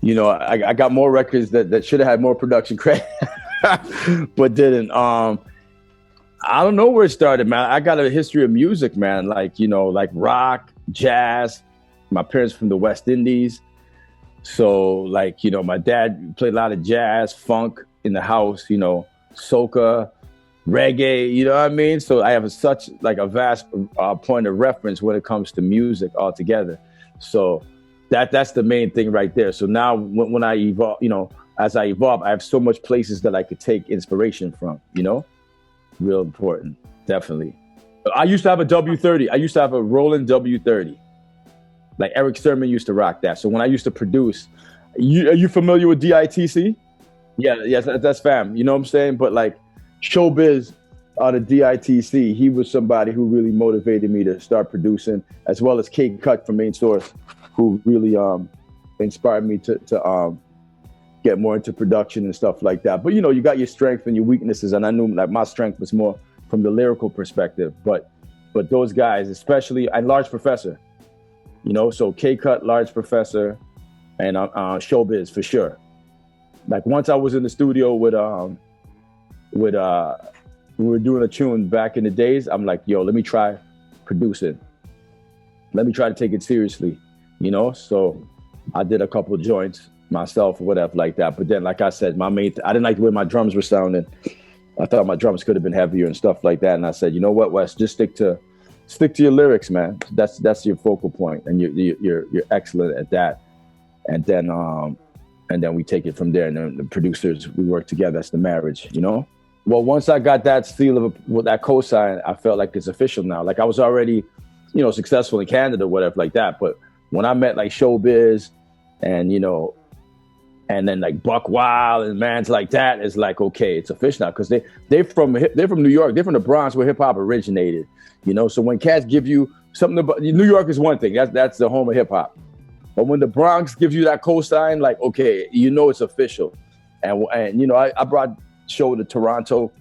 You know, I got more records that should have had more production credit, but didn't. I don't know where it started, man. I got a history of music, man. Like, you know, like rock, jazz. My parents from the West Indies. So, like, you know, my dad played a lot of jazz, funk in the house, you know, soca, reggae, you know what I mean? So I have such like a vast point of reference when it comes to music altogether. So that's the main thing right there. So now when I evolve, you know, as I evolve, I have so much places that I could take inspiration from, you know? Real important, definitely. I used to have a W30. I used to have a Roland W30. Like Eric Sermon used to rock that. So when I used to produce, are you familiar with DITC? Yeah, yes, that's fam. You know what I'm saying? But like Showbiz out of DITC, he was somebody who really motivated me to start producing, as well as K Cut from Main Source, who really inspired me to get more into production and stuff like that. But you know, you got your strengths and your weaknesses, and I knew like my strength was more from the lyrical perspective. But those guys, especially, and Large Professor, you know, so K Cut, Large Professor, and Showbiz for sure. Like once I was in the studio with we were doing a tune back in the days, I'm like, yo, let me try producing. Let me try to take it seriously, you know? So I did a couple of joints myself or whatever like that. But then, like I said, I didn't like the way my drums were sounding. I thought my drums could have been heavier and stuff like that. And I said, you know what, Wes, just stick to your lyrics, man. That's your focal point, and you're excellent at that. And then we take it from there. And then the producers, we work together. That's the marriage, you know? Well, once I got that seal with that cosign, I felt like it's official now. Like I was already, you know, successful in Canada, whatever like that. But when I met like Showbiz and, you know, and then like Buck Wild and mans like that, it's like, okay, it's official now. Because they're from New York. They're from the Bronx where hip hop originated, you know? So when cats give you something about, New York is one thing. That's the home of hip hop. But when the Bronx gives you that cosign, like, okay, you know it's official. And you know, I brought Show to Toronto.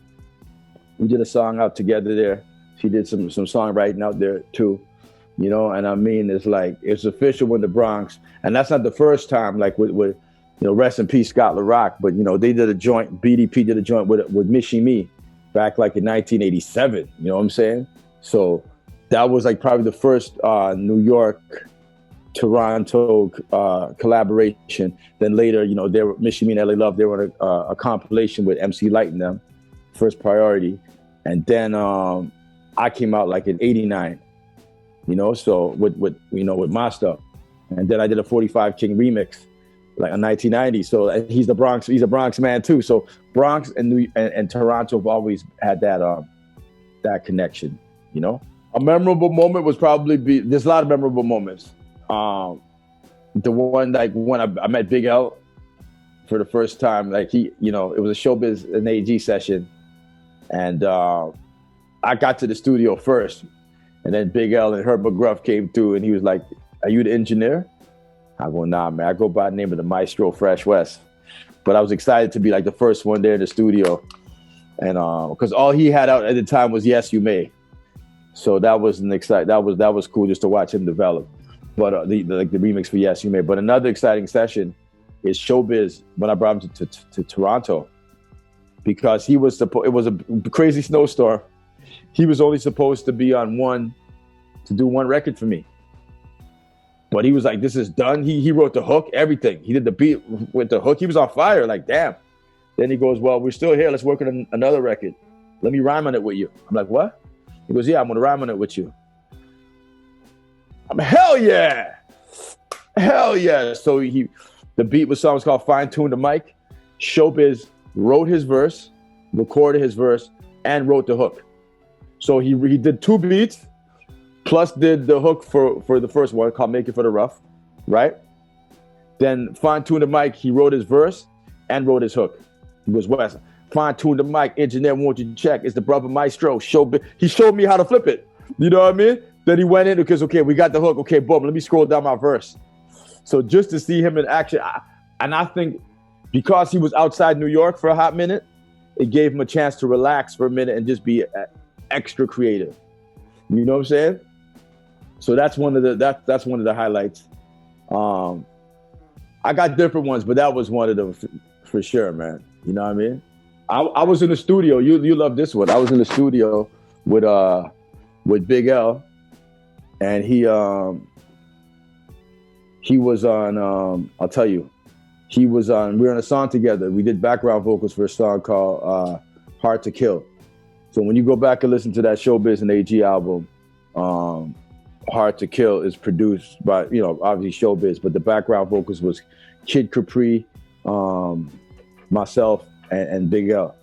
We did a song out together there. She did some songwriting out there too, you know. And I mean, it's like it's official when the Bronx, and that's not the first time. Like with you know, rest in peace Scott LaRock, but you know they did a joint. BDP did a joint with Mishi Me back like in 1987. You know what I'm saying? So that was like probably the first New York Toronto collaboration. Then later, you know, they were Michi Me and LA Love. They were on a compilation with MC Light and them, First Priority, and then I came out like in '89, you know, so with my stuff, and then I did a 45 King remix like in 1990. So he's a Bronx man too. So Bronx and Toronto have always had that connection, you know. A memorable moment was probably there's a lot of memorable moments. The one like when I met Big L for the first time, like he, you know, it was a Showbiz and AG session, and I got to the studio first, and then Big L and Herb McGruff came through, and he was like, "Are you the engineer?" I go, "Nah, man. I go by the name of the Maestro Fresh Wes," but I was excited to be like the first one there in the studio, and because all he had out at the time was "Yes, You May," so that was that was cool just to watch him develop. But the remix for Yes You May. But another exciting session is Showbiz when I brought him to Toronto, because it was a crazy snowstorm. He was only supposed to be to do one record for me. But he was like, this is done. He wrote the hook, everything. He did the beat with the hook. He was on fire, like, damn. Then he goes, well, we're still here. Let's work on another record. Let me rhyme on it with you. I'm like, what? He goes, yeah, I'm going to rhyme on it with you. I'm hell yeah. Hell yeah. So the song was called Fine Tune the Mic. Showbiz wrote his verse, recorded his verse, and wrote the hook. So he did 2 beats, plus did the hook for the first one called Make It for the Rough, right? Then Fine Tune the Mic, he wrote his verse and wrote his hook. He goes, Wes, Fine Tune the Mic, engineer, won't you check? It's the brother Maestro. He showed me how to flip it. You know what I mean? Then he went in because, okay, we got the hook. Okay, boom, let me scroll down my verse. So just to see him in action, I think because he was outside New York for a hot minute, it gave him a chance to relax for a minute and just be extra creative. You know what I'm saying? So that's one of the highlights. I got different ones, but that was one of them for sure, man. You know what I mean? I was in the studio. You love this one. I was in the studio with Big L, and he was on. I'll tell you, he was on. We were on a song together. We did background vocals for a song called "Hard to Kill." So when you go back and listen to that Showbiz and AG album, "Hard to Kill" is produced by, you know, obviously Showbiz, but the background vocals was Kid Capri, myself, and Big L.